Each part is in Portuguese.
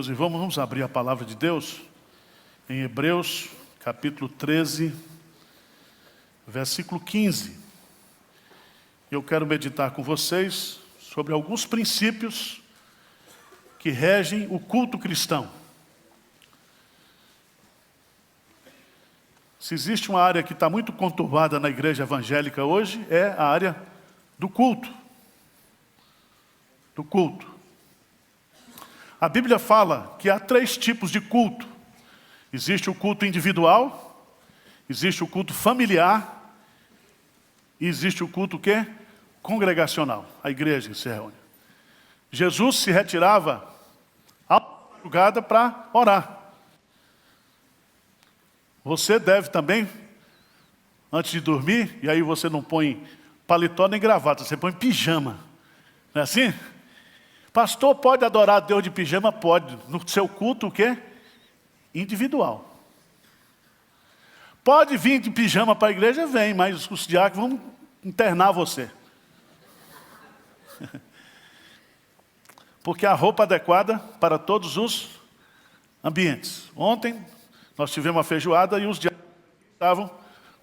meus irmãos, vamos abrir a palavra de Deus em Hebreus, capítulo 13, versículo 15. Eu quero meditar com vocês sobre alguns princípios que regem o culto cristão. Se existe uma área que está muito conturbada na igreja evangélica hoje, é a área do culto. Do culto. A Bíblia fala que há 3 tipos de culto. Existe o culto individual, existe o culto familiar e existe o culto quê? Congregacional. A igreja se reúne. Jesus se retirava à madrugada para orar. Você deve também, antes de dormir, e aí você não põe paletó nem gravata, você põe pijama. Não é assim? Pastor, pode adorar a Deus de pijama? Pode. No seu culto, o quê? Individual. Pode vir de pijama para a igreja? Vem, mas os diáconos vão internar você. Porque a roupa adequada para todos os ambientes. Ontem, nós tivemos uma feijoada e os diáconos estavam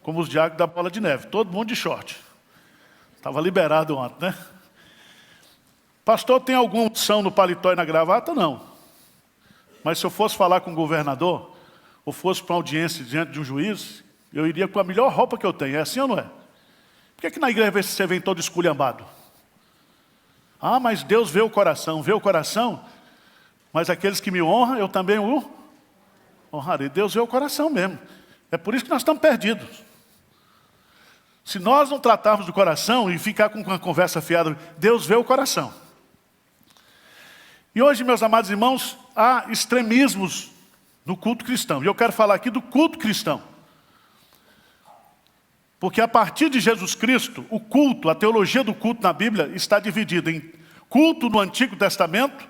como os diáconos da Bola de Neve. Todo mundo de short. Estava liberado ontem, né? Pastor, tem alguma opção no paletó e na gravata? Não. Mas se eu fosse falar com o governador, ou fosse para uma audiência diante de um juiz, eu iria com a melhor roupa que eu tenho. É assim ou não é? Por que na igreja você vem todo esculhambado? Ah, mas Deus vê o coração. Vê o coração? Mas aqueles que me honram, eu também o honrarei. Deus vê o coração mesmo. É por isso que nós estamos perdidos. Se nós não tratarmos do coração e ficar com uma conversa fiada, Deus vê o coração. E hoje, meus amados irmãos, há extremismos no culto cristão. E eu quero falar aqui do culto cristão. Porque a partir de Jesus Cristo, o culto, a teologia do culto na Bíblia está dividida em culto no Antigo Testamento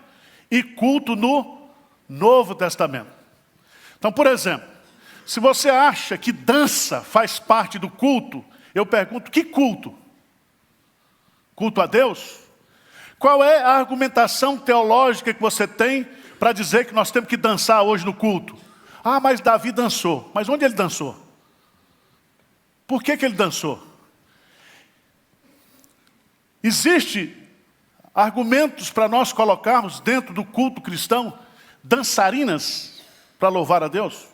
e culto no Novo Testamento. Então, por exemplo, se você acha que dança faz parte do culto, eu pergunto, que culto? Culto a Deus? Qual é a argumentação teológica que você tem para dizer que nós temos que dançar hoje no culto? Ah, mas Davi dançou. Mas onde ele dançou? Por que ele dançou? Existem argumentos para nós colocarmos dentro do culto cristão dançarinas para louvar a Deus?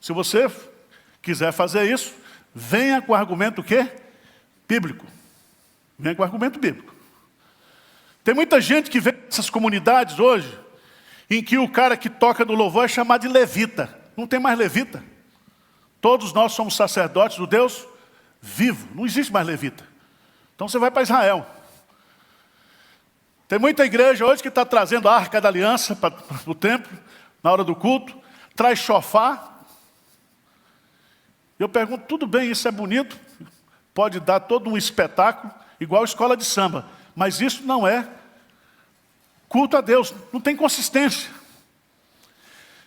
Se você quiser fazer isso, venha com o argumento o quê? Bíblico. Venha com o argumento bíblico. Tem muita gente que vê nessas comunidades hoje, em que o cara que toca no louvor é chamado de levita. Não tem mais levita. Todos nós somos sacerdotes do Deus vivo. Não existe mais levita. Então você vai para Israel. Tem muita igreja hoje que está trazendo a Arca da Aliança para o templo, na hora do culto, traz chofar. Eu pergunto, tudo bem, isso é bonito, pode dar todo um espetáculo, igual a escola de samba, mas isso não é culto a Deus, não tem consistência.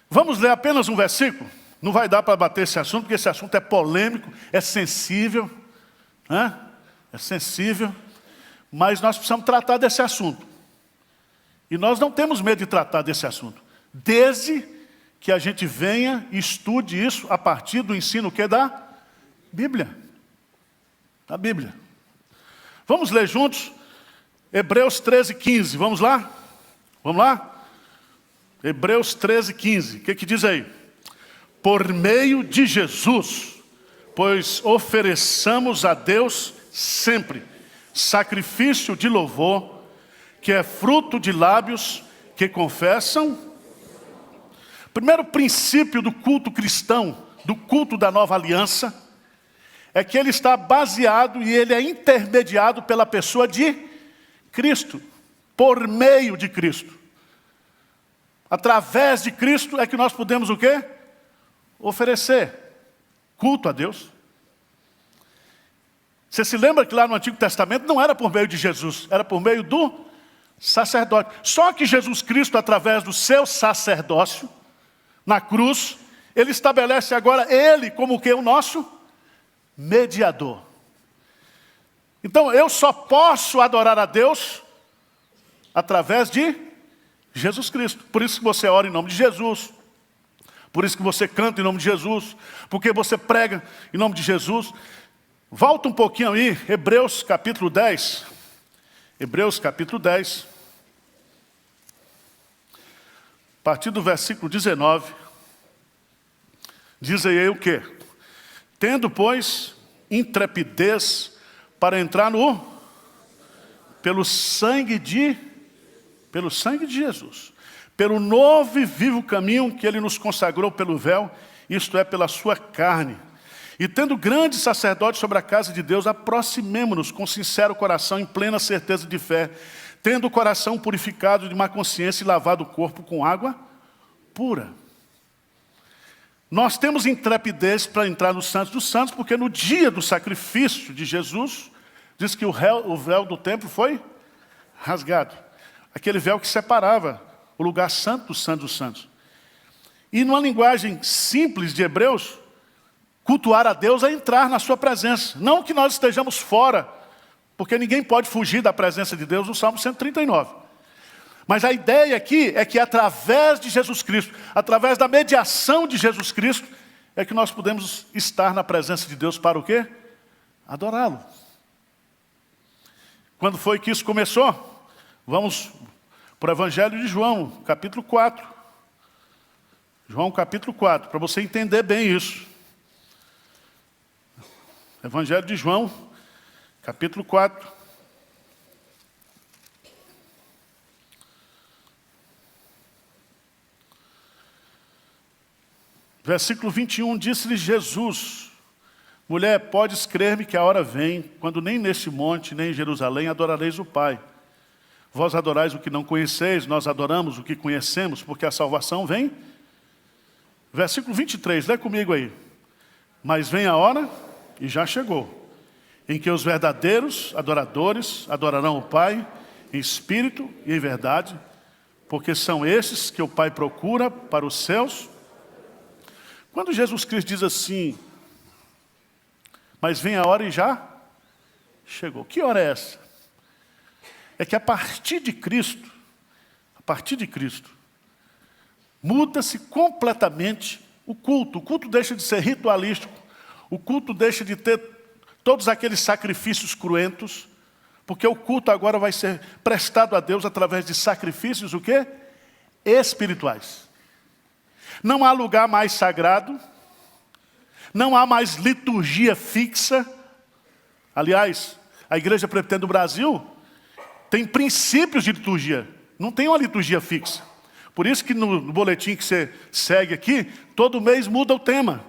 Vamos ler apenas um versículo? Não vai dar para bater esse assunto, porque esse assunto é polêmico, é sensível, né? É sensível, mas nós precisamos tratar desse assunto. E nós não temos medo de tratar desse assunto, desde que a gente venha e estude isso a partir do ensino que é da Bíblia. Da Bíblia. Vamos ler juntos? Hebreus 13, 15. Vamos lá? Vamos lá? Hebreus 13, 15. O que diz aí? Por meio de Jesus, pois ofereçamos a Deus sempre sacrifício de louvor, que é fruto de lábios que confessam. Primeiro princípio do culto cristão, do culto da nova aliança, é que ele está baseado e ele é intermediado pela pessoa de Cristo, por meio de Cristo. Através de Cristo é que nós podemos o quê? Oferecer culto a Deus. Você se lembra que lá no Antigo Testamento não era por meio de Jesus, era por meio do sacerdote. Só que Jesus Cristo, através do seu sacerdócio, na cruz, ele estabelece agora ele como o que? O nosso mediador. Então eu só posso adorar a Deus através de de Jesus Cristo. Por isso que você ora em nome de Jesus. Por isso que você canta em nome de Jesus. Porque você prega em nome de Jesus. Volta um pouquinho aí, Hebreus capítulo 10. Hebreus capítulo 10. A partir do versículo 19. Diz aí o quê? Tendo, pois, intrepidez para entrar pelo sangue de Jesus, pelo novo e vivo caminho que ele nos consagrou pelo véu, isto é, pela sua carne. E tendo grande sacerdote sobre a casa de Deus, aproximemo-nos com sincero coração, em plena certeza de fé, tendo o coração purificado de má consciência e lavado o corpo com água pura. Nós temos intrepidez para entrar no Santos dos Santos, porque no dia do sacrifício de Jesus, diz que o véu do templo foi rasgado. Aquele véu que separava o lugar santo do Santo dos Santos. E numa linguagem simples de Hebreus, cultuar a Deus é entrar na sua presença. Não que nós estejamos fora, porque ninguém pode fugir da presença de Deus no Salmo 139. Mas a ideia aqui é que através de Jesus Cristo, através da mediação de Jesus Cristo, é que nós podemos estar na presença de Deus para o quê? Adorá-lo. Quando foi que isso começou? Vamos para o Evangelho de João, capítulo 4. João, capítulo 4, para você entender bem isso. Evangelho de João, capítulo 4. Versículo 21, disse-lhe Jesus: mulher, podes crer-me que a hora vem, quando nem neste monte, nem em Jerusalém adorareis o Pai. Vós adorais o que não conheceis, nós adoramos o que conhecemos, porque a salvação vem. Versículo 23, lê comigo aí. Mas vem a hora, e já chegou, em que os verdadeiros adoradores adorarão o Pai em espírito e em verdade, porque são esses que o Pai procura para os seus. Quando Jesus Cristo diz assim, mas vem a hora e já chegou. Que hora é essa? É que a partir de Cristo, muda-se completamente o culto. O culto deixa de ser ritualístico. O culto deixa de ter todos aqueles sacrifícios cruentos, porque o culto agora vai ser prestado a Deus através de sacrifícios, o quê? Espirituais. Não há lugar mais sagrado, não há mais liturgia fixa. Aliás, a Igreja Presbiteriana do Brasil tem princípios de liturgia, não tem uma liturgia fixa. Por isso que no boletim que você segue aqui, todo mês muda o tema.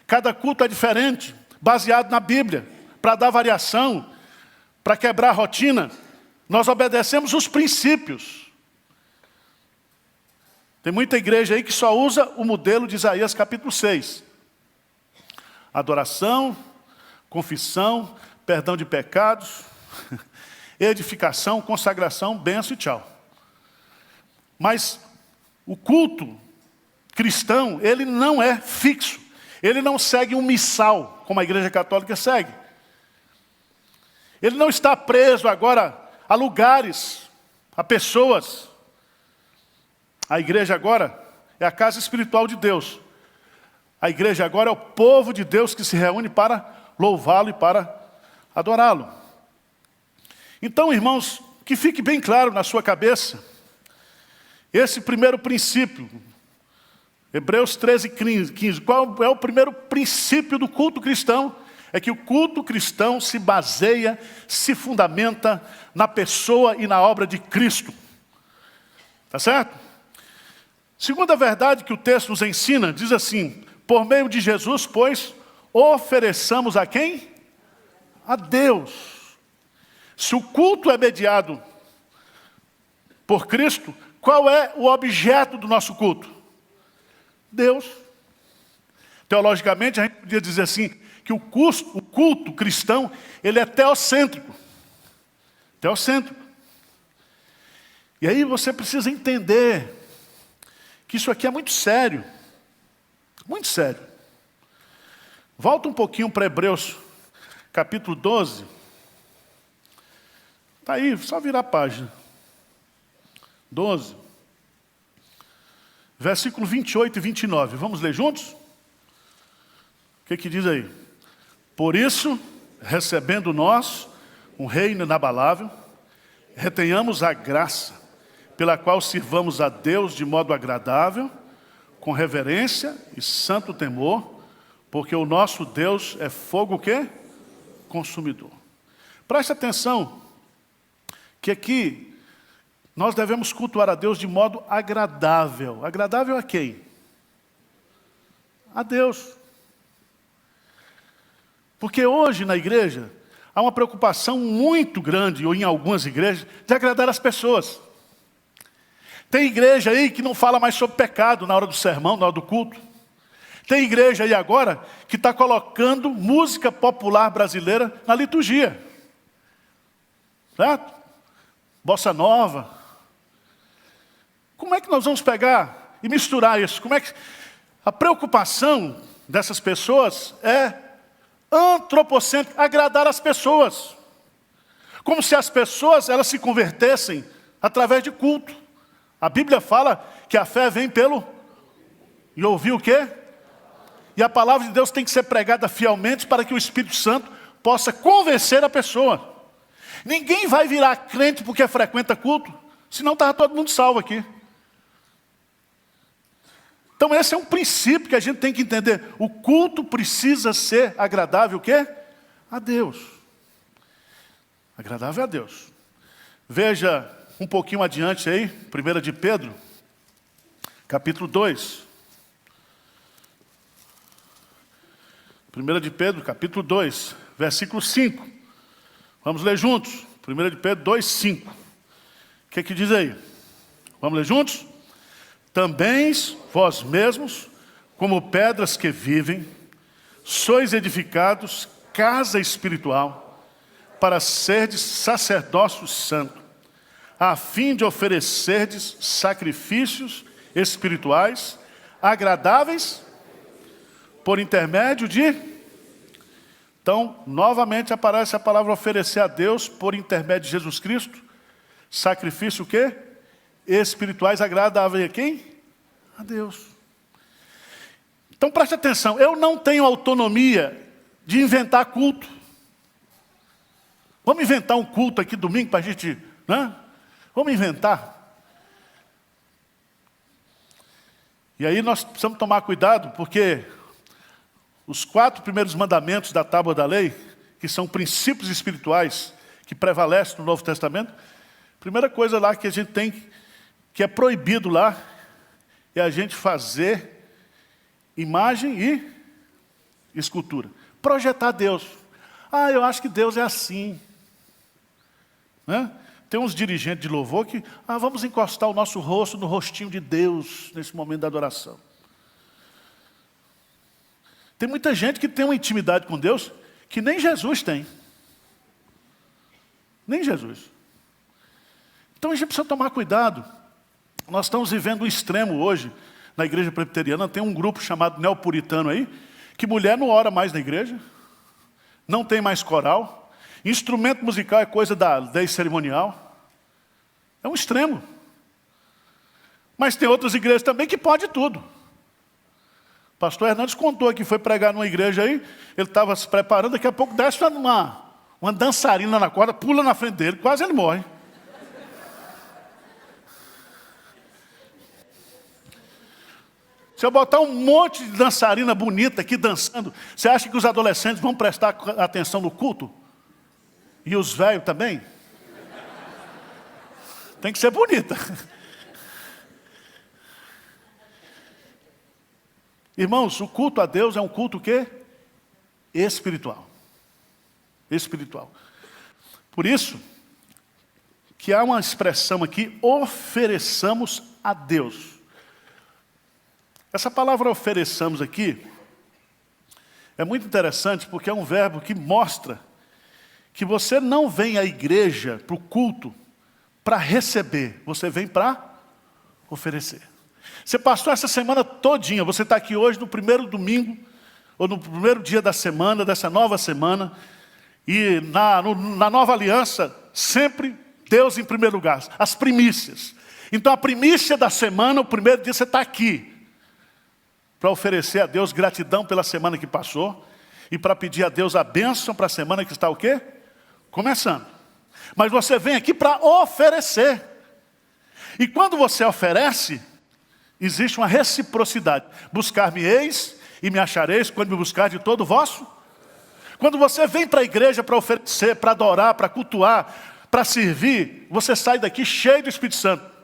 Cada culto é diferente, baseado na Bíblia, para dar variação, para quebrar a rotina. Nós obedecemos os princípios. Tem muita igreja aí que só usa o modelo de Isaías capítulo 6. Adoração, confissão, perdão de pecados, edificação, consagração, bênção e tchau. Mas o culto cristão, ele não é fixo. Ele não segue um missal, como a Igreja Católica segue. Ele não está preso agora a lugares, a pessoas. A igreja agora é a casa espiritual de Deus. A igreja agora é o povo de Deus que se reúne para louvá-lo e para adorá-lo. Então, irmãos, que fique bem claro na sua cabeça, esse primeiro princípio, Hebreus 13, 15, qual é o primeiro princípio do culto cristão? É que o culto cristão se baseia, se fundamenta na pessoa e na obra de Cristo. Tá certo? Segunda verdade que o texto nos ensina, diz assim, por meio de Jesus, pois, ofereçamos a quem? A Deus. Se o culto é mediado por Cristo, qual é o objeto do nosso culto? Deus. Teologicamente, a gente podia dizer assim, que o culto cristão, ele é teocêntrico. Teocêntrico. E aí você precisa entender que isso aqui é muito sério. Muito sério. Volta um pouquinho para Hebreus, capítulo 12. Está aí, só virar a página. 12. versículo 28 e 29. Vamos ler juntos? O que diz aí? Por isso, recebendo nós um reino inabalável, retenhamos a graça, pela qual sirvamos a Deus de modo agradável, com reverência e santo temor, porque o nosso Deus é fogo o quê? Consumidor. Preste atenção, que aqui nós devemos cultuar a Deus de modo agradável. Agradável a quem? A Deus. Porque hoje na igreja há uma preocupação muito grande, ou em algumas igrejas, de agradar as pessoas. Tem igreja aí que não fala mais sobre pecado na hora do sermão, na hora do culto. Tem igreja aí agora que está colocando música popular brasileira na liturgia. Certo? Bossa nova. Como é que nós vamos pegar e misturar isso? Como é que a preocupação dessas pessoas é antropocêntrica, agradar as pessoas. Como se as pessoas elas se convertessem através de culto. A Bíblia fala que a fé vem pelo e ouvir o quê? E a palavra de Deus tem que ser pregada fielmente para que o Espírito Santo possa convencer a pessoa. Ninguém vai virar crente porque frequenta culto, senão estava todo mundo salvo aqui. Então esse é um princípio que a gente tem que entender. O culto precisa ser agradável o quê? A Deus. Agradável a Deus. Veja um pouquinho adiante aí, 1 de Pedro, capítulo 2. 1 de Pedro, capítulo 2, versículo 5. Vamos ler juntos. 1 de Pedro 2, 5. O que diz aí? Vamos ler juntos? Também vós mesmos, como pedras que vivem, sois edificados casa espiritual, para serdes sacerdócio santo, a fim de oferecerdes sacrifícios espirituais, agradáveis, por intermédio de... Então, novamente aparece a palavra oferecer a Deus, por intermédio de Jesus Cristo, sacrifício o quê? Espirituais agradáveis a quem? A Deus. Então preste atenção, eu não tenho autonomia de inventar culto. Vamos inventar um culto aqui domingo para a gente, né? Vamos inventar. E aí nós precisamos tomar cuidado, porque os 4 primeiros mandamentos da tábua da lei, que são princípios espirituais que prevalecem no Novo Testamento, a primeira coisa lá que a gente tem, que é proibido lá, é a gente fazer imagem e escultura. Projetar Deus. Ah, eu acho que Deus é assim. Né? Tem uns dirigentes de louvor que, vamos encostar o nosso rosto no rostinho de Deus, nesse momento da adoração. Tem muita gente que tem uma intimidade com Deus que nem Jesus tem. Nem Jesus. Então a gente precisa tomar cuidado. Nós estamos vivendo um extremo hoje, na igreja presbiteriana, tem um grupo chamado neopuritano aí, que mulher não ora mais na igreja, não tem mais coral, instrumento musical é coisa da lei cerimonial. É um extremo. Mas tem outras igrejas também que pode tudo. O pastor Hernandes contou que foi pregar numa igreja aí, ele estava se preparando, daqui a pouco desce uma dançarina na corda, pula na frente dele, quase ele morre. Se eu botar um monte de dançarina bonita aqui dançando, você acha que os adolescentes vão prestar atenção no culto? E os velhos também? Tem que ser bonita. Irmãos, o culto a Deus é um culto o quê? Espiritual. Espiritual. Por isso, que há uma expressão aqui, ofereçamos a Deus. Essa palavra ofereçamos aqui é muito interessante porque é um verbo que mostra que você não vem à igreja, para o culto, para receber. Você vem para oferecer. Você passou essa semana todinha, você está aqui hoje no primeiro domingo, ou no primeiro dia da semana, dessa nova semana, e na nova aliança, sempre Deus em primeiro lugar, as primícias. Então a primícia da semana, o primeiro dia você está aqui, para oferecer a Deus gratidão pela semana que passou, e para pedir a Deus a bênção para a semana que está o quê? Começando. Mas você vem aqui para oferecer. E quando você oferece, existe uma reciprocidade. Buscar-me-eis e me achareis quando me buscar de todo o vosso. Quando você vem para a igreja para oferecer, para adorar, para cultuar, para servir, você sai daqui cheio do Espírito Santo.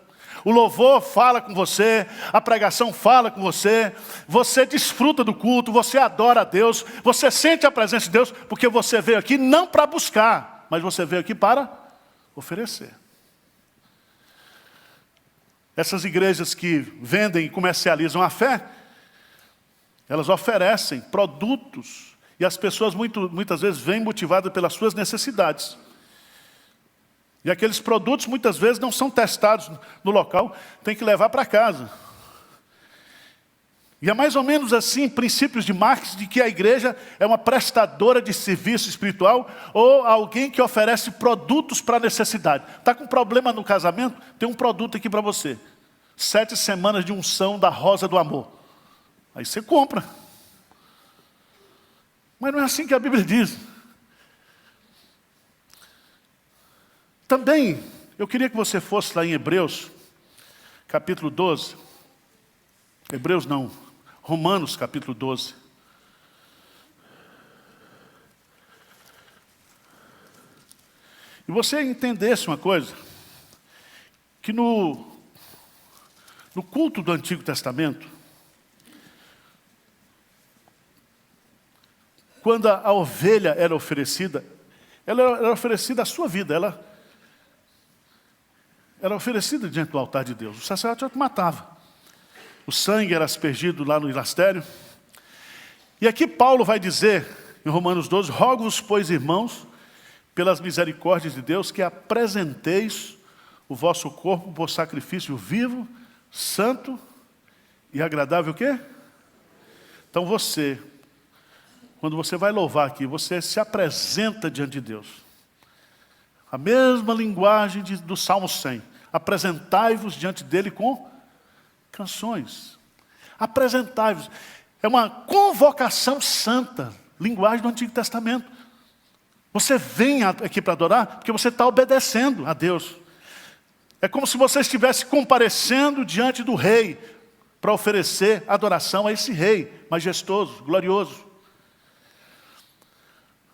O louvor fala com você, a pregação fala com você, você desfruta do culto, você adora a Deus, você sente a presença de Deus, porque você veio aqui não para buscar, mas você veio aqui para oferecer. Essas igrejas que vendem e comercializam a fé, elas oferecem produtos, e as pessoas muitas vezes vêm motivadas pelas suas necessidades. E aqueles produtos muitas vezes não são testados no local, tem que levar para casa. E é mais ou menos assim, princípios de marketing, de que a igreja é uma prestadora de serviço espiritual ou alguém que oferece produtos para necessidade. Está com problema no casamento? Tem um produto aqui para você. 7 semanas de unção da rosa do amor. Aí você compra. Mas não é assim que a Bíblia diz. Também, eu queria que você fosse lá em Hebreus, capítulo 12. Hebreus não, Romanos, capítulo 12. E você entendesse uma coisa, que no culto do Antigo Testamento, quando a ovelha era oferecida, ela era oferecida à sua vida, ela era oferecida diante do altar de Deus. O sacerdote matava. O sangue era aspergido lá no ilastério. E aqui Paulo vai dizer, em Romanos 12, rogo-vos, pois, irmãos, pelas misericórdias de Deus, que apresenteis o vosso corpo por sacrifício vivo, santo e agradável o quê? Então você, quando você vai louvar aqui, você se apresenta diante de Deus. A mesma linguagem do Salmo 100. Apresentai-vos diante dele com canções. Apresentai-vos. É uma convocação santa, linguagem do Antigo Testamento. Você vem aqui para adorar porque você está obedecendo a Deus. É como se você estivesse comparecendo diante do rei para oferecer adoração a esse rei majestoso, glorioso.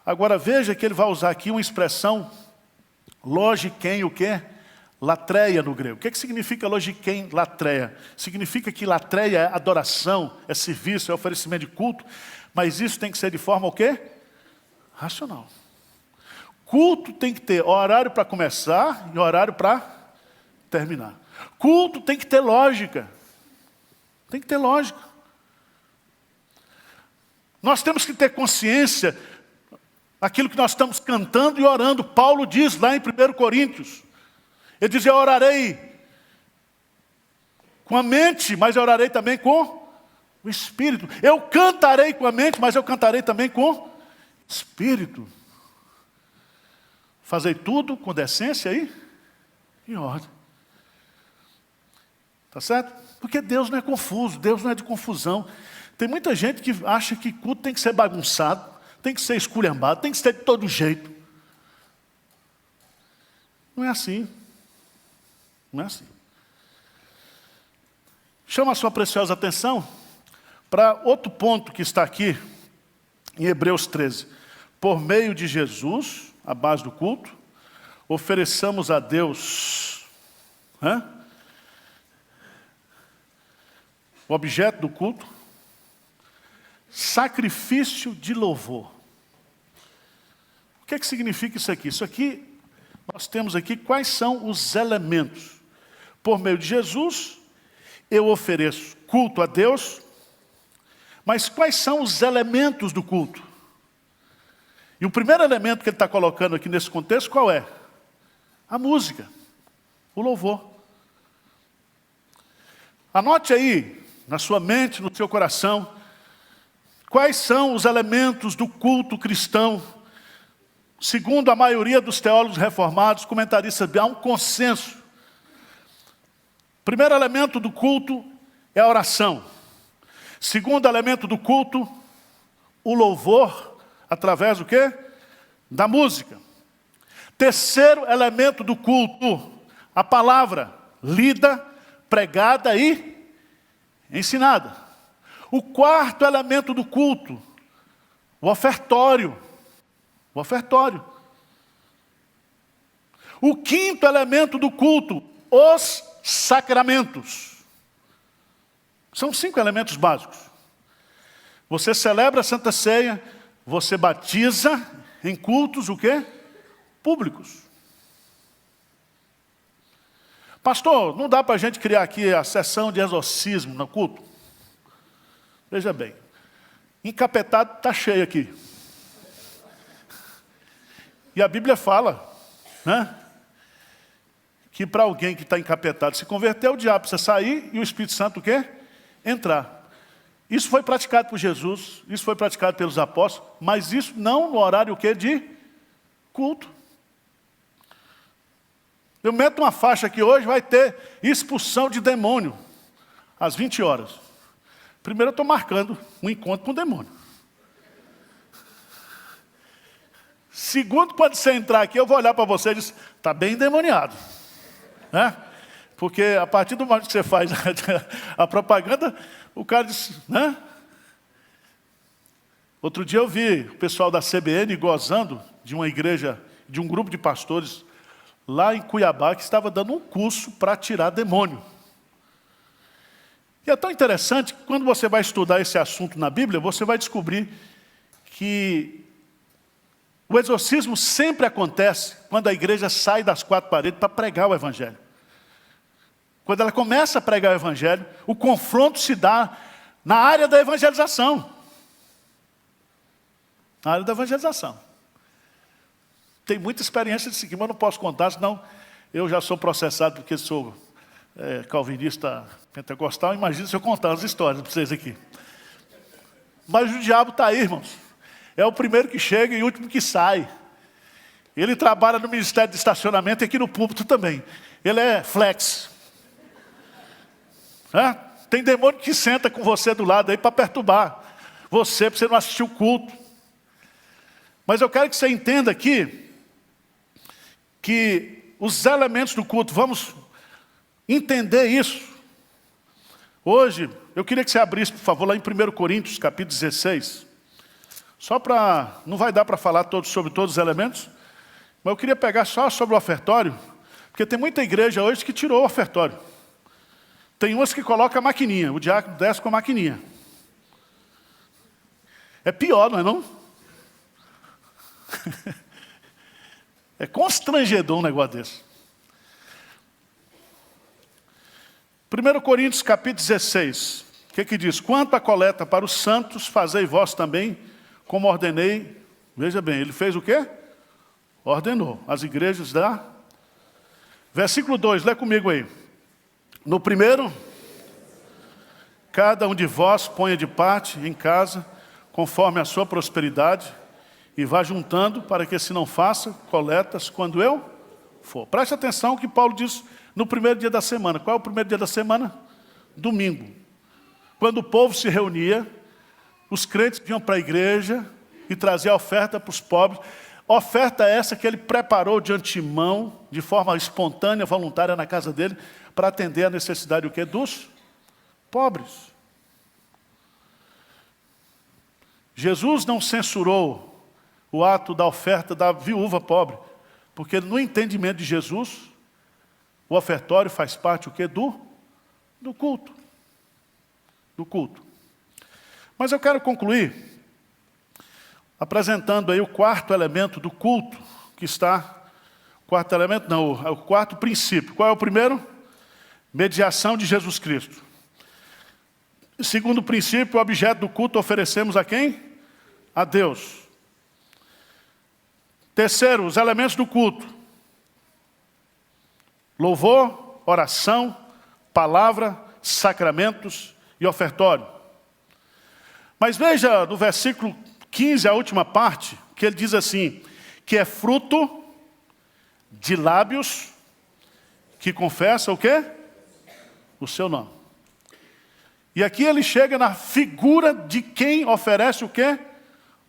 Agora veja que ele vai usar aqui uma expressão logiquem, o quê? Latreia no grego. O que significa logiquem, latreia? Significa que latreia é adoração, é serviço, é oferecimento de culto, mas isso tem que ser de forma o quê? Racional. Culto tem que ter horário para começar e horário para terminar. Culto tem que ter lógica. Tem que ter lógica. Nós temos que ter consciência daquilo que nós estamos cantando e orando. Paulo diz lá em 1 Coríntios. Ele diz, eu orarei com a mente, mas eu orarei também com o Espírito. Eu cantarei com a mente, mas eu cantarei também com o Espírito. Fazei tudo com decência e em ordem. Tá certo? Porque Deus não é confuso, Deus não é de confusão. Tem muita gente que acha que culto tem que ser bagunçado, tem que ser esculhambado, tem que ser de todo jeito. Não é assim. Não é assim. Chama a sua preciosa atenção para outro ponto que está aqui em Hebreus 13. Por meio de Jesus, a base do culto, ofereçamos a Deus o objeto do culto, sacrifício de louvor. O que significa isso aqui? Isso aqui, nós temos aqui quais são os elementos. Por meio de Jesus, eu ofereço culto a Deus, mas quais são os elementos do culto? E o primeiro elemento que ele está colocando aqui nesse contexto, qual é? A música, o louvor. Anote aí, na sua mente, no seu coração, quais são os elementos do culto cristão. Segundo a maioria dos teólogos reformados, comentaristas, há um consenso Primeiro elemento do culto é a oração. Segundo elemento do culto, o louvor, através do quê? Da música. Terceiro elemento do culto, a palavra lida, pregada e ensinada. O quarto elemento do culto, o ofertório. O ofertório. O quinto elemento do culto, os sacramentos. São 5 elementos básicos. Você celebra a Santa Ceia, você batiza em cultos o quê? Públicos. Pastor, não dá para a gente criar aqui a sessão de exorcismo no culto? Veja bem, encapetado está cheio aqui. E a Bíblia fala, né, que para alguém que está encapetado se converter, o diabo precisa sair e o Espírito Santo o quê? Entrar. Isso foi praticado por Jesus, isso foi praticado pelos apóstolos, mas isso não no horário o quê? De culto. Eu meto uma faixa aqui hoje, vai ter expulsão de demônio, às 20 horas. Primeiro eu estou marcando um encontro com o demônio. Segundo, quando você entrar aqui, eu vou olhar para você e dizer, está bem endemoniado. Né? Porque a partir do momento que você faz a propaganda, o cara diz, né? Outro dia eu vi o pessoal da CBN gozando de uma igreja, de um grupo de pastores, lá em Cuiabá, que estava dando um curso para tirar demônio. E é tão interessante que quando você vai estudar esse assunto na Bíblia, você vai descobrir que o exorcismo sempre acontece quando a igreja sai das 4 paredes para pregar o Evangelho. Quando ela começa a pregar o Evangelho, o confronto se dá na área da evangelização. Na área da evangelização. Tem muita experiência disso aqui, mas eu não posso contar, senão eu já sou processado porque sou calvinista pentecostal. Imagina se eu contar as histórias para vocês aqui. Mas o diabo está aí, irmãos. É o primeiro que chega e o último que sai. Ele trabalha no ministério de estacionamento e aqui no púlpito também. Ele é flex. Tem demônio que senta com você do lado aí para perturbar você, para você não assistir o culto. Mas eu quero que você entenda aqui que os elementos do culto, vamos entender isso. Hoje, eu queria que você abrisse, por favor, lá em 1 Coríntios, capítulo 16. Só para, não vai dar para falar sobre todos os elementos, mas eu queria pegar só sobre o ofertório, porque tem muita igreja hoje que tirou o ofertório. Tem umas que colocam a maquininha, o diácono desce com a maquininha. É pior, não é não? É constrangedor um negócio desse. 1 Coríntios capítulo 16. O que diz? Quanto à coleta para os santos, fazei vós também, como ordenei. Veja bem, ele fez o quê? Ordenou. As igrejas da... Versículo 2, lê comigo aí. No primeiro, cada um de vós ponha de parte em casa, conforme a sua prosperidade, e vá juntando para que se não faça coletas quando eu for. Preste atenção que Paulo diz no primeiro dia da semana. Qual é o primeiro dia da semana? Domingo. Quando o povo se reunia, os crentes vinham para a igreja e traziam a oferta para os pobres. Oferta essa que ele preparou de antemão, de forma espontânea, voluntária na casa dele, para atender a necessidade o quê? Dos pobres. Jesus não censurou o ato da oferta da viúva pobre, porque no entendimento de Jesus, o ofertório faz parte o quê? Do culto. Do culto. Mas eu quero concluir apresentando aí o quarto elemento do culto, que está... Quarto elemento não, o quarto princípio. Qual é o primeiro? Mediação de Jesus Cristo. Segundo princípio, o objeto do culto oferecemos a quem? A Deus. Terceiro, os elementos do culto. Louvor, oração, palavra, sacramentos e ofertório. Mas veja no versículo 15, a última parte, que ele diz assim, que é fruto de lábios que confessam o quê? o seu nome. E aqui ele chega na figura de quem oferece o quê?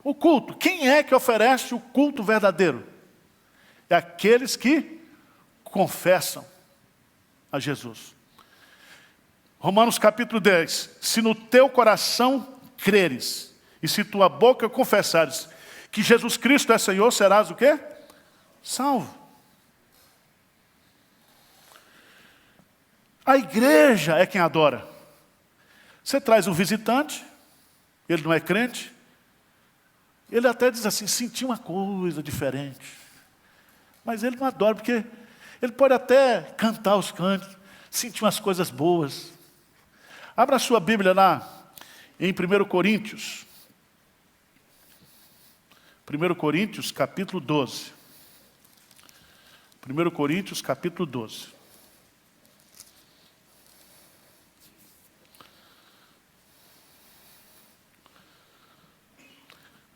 O culto. Quem é que oferece o culto verdadeiro? É aqueles que confessam a Jesus. Romanos capítulo 10. Se no teu coração creres, e se tua boca confessares que Jesus Cristo é Senhor, serás o quê? Salvo. A igreja é quem adora. Você traz um visitante, ele não é crente, ele até diz assim, senti uma coisa diferente. Mas ele não adora, porque ele pode até cantar os cantos, sentir umas coisas boas. Abra a sua Bíblia lá, em 1 Coríntios. 1 Coríntios, capítulo 12. 1 Coríntios, capítulo 12.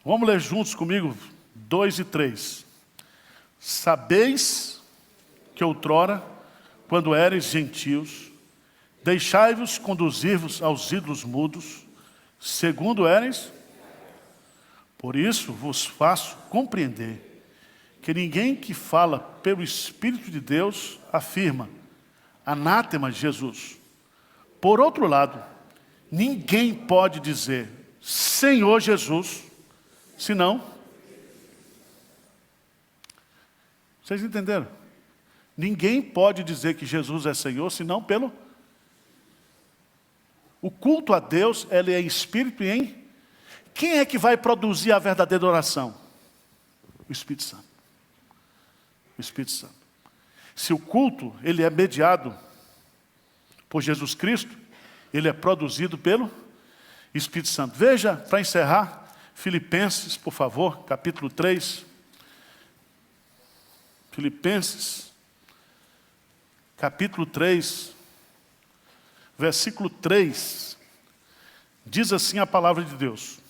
Vamos ler juntos comigo, 2 e 3. Sabeis que outrora, quando éreis gentios, deixai-vos conduzir-vos aos ídolos mudos, segundo éreis. Por isso vos faço compreender que ninguém que fala pelo Espírito de Deus afirma, anátema Jesus. Por outro lado, ninguém pode dizer, Senhor Jesus, senão... Vocês entenderam? Ninguém pode dizer que Jesus é Senhor, senão pelo... O culto a Deus, ele é em espírito e em... Quem é que vai produzir a verdadeira oração? O Espírito Santo. O Espírito Santo. Se o culto, ele é mediado por Jesus Cristo, ele é produzido pelo Espírito Santo. Veja, para encerrar, Filipenses, por favor, capítulo 3. Filipenses, capítulo 3, versículo 3, diz assim a palavra de Deus.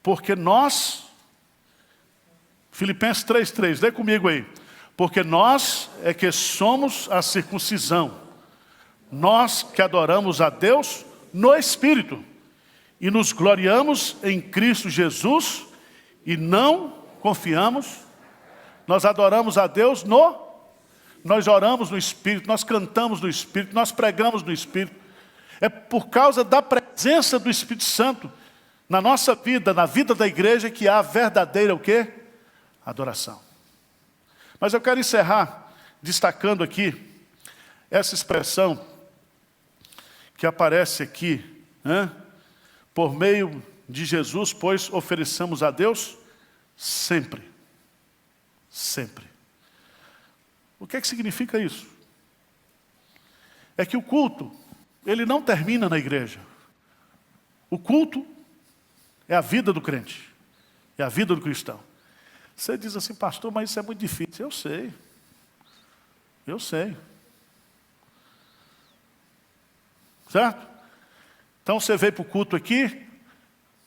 Porque nós, Filipenses 3:3, lê comigo aí. Porque nós é que somos a circuncisão, nós que adoramos a Deus no Espírito, e nos gloriamos em Cristo Jesus, e não confiamos, nós adoramos a Deus nós oramos no Espírito, nós cantamos no Espírito, nós pregamos no Espírito. É por causa da presença do Espírito Santo na nossa vida, na vida da igreja, que há a verdadeira o quê? Adoração. Mas eu quero encerrar destacando aqui essa expressão que aparece aqui, né? Por meio de Jesus, pois ofereçamos a Deus sempre. Sempre. O que é que significa isso? É que o culto, ele não termina na igreja. O culto é a vida do crente. É a vida do cristão. Você diz assim, pastor, mas isso é muito difícil. Eu sei. Eu sei. Certo? Então você veio para o culto aqui,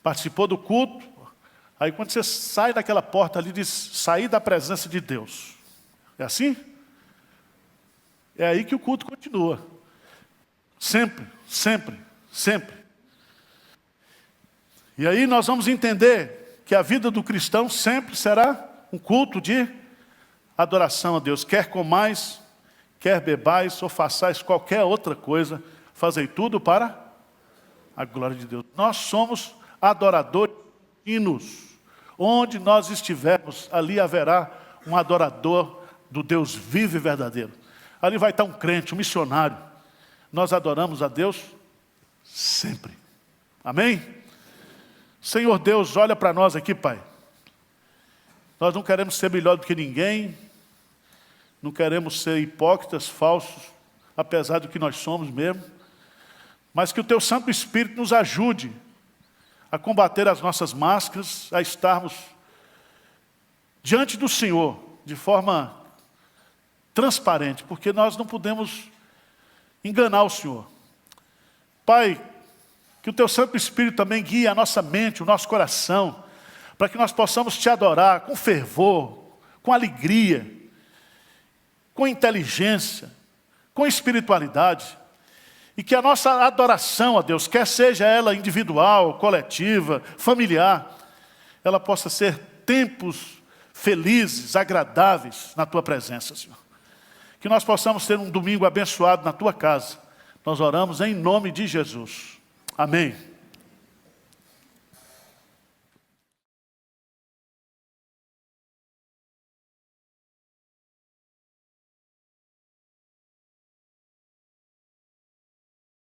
participou do culto, aí quando você sai daquela porta ali, diz, sair da presença de Deus. É assim? É aí que o culto continua. Sempre, sempre, sempre. E aí nós vamos entender que a vida do cristão sempre será um culto de adoração a Deus. Quer comais, quer bebais, ou façais qualquer outra coisa, fazei tudo para a glória de Deus. Nós somos adoradores hinos. Onde nós estivermos, ali haverá um adorador do Deus vivo e verdadeiro. Ali vai estar um crente, um missionário. Nós adoramos a Deus sempre. Amém? Senhor Deus, olha para nós aqui, Pai. Nós não queremos ser melhor do que ninguém. Não queremos ser hipócritas, falsos, apesar do que nós somos mesmo. Mas que o Teu Santo Espírito nos ajude a combater as nossas máscaras, a estarmos diante do Senhor de forma transparente, porque nós não podemos enganar o Senhor. Pai, que o Teu Santo Espírito também guie a nossa mente, o nosso coração, para que nós possamos Te adorar com fervor, com alegria, com inteligência, com espiritualidade, e que a nossa adoração a Deus, quer seja ela individual, coletiva, familiar, ela possa ser tempos felizes, agradáveis na Tua presença, Senhor. Que nós possamos ter um domingo abençoado na Tua casa. Nós oramos em nome de Jesus. Amém.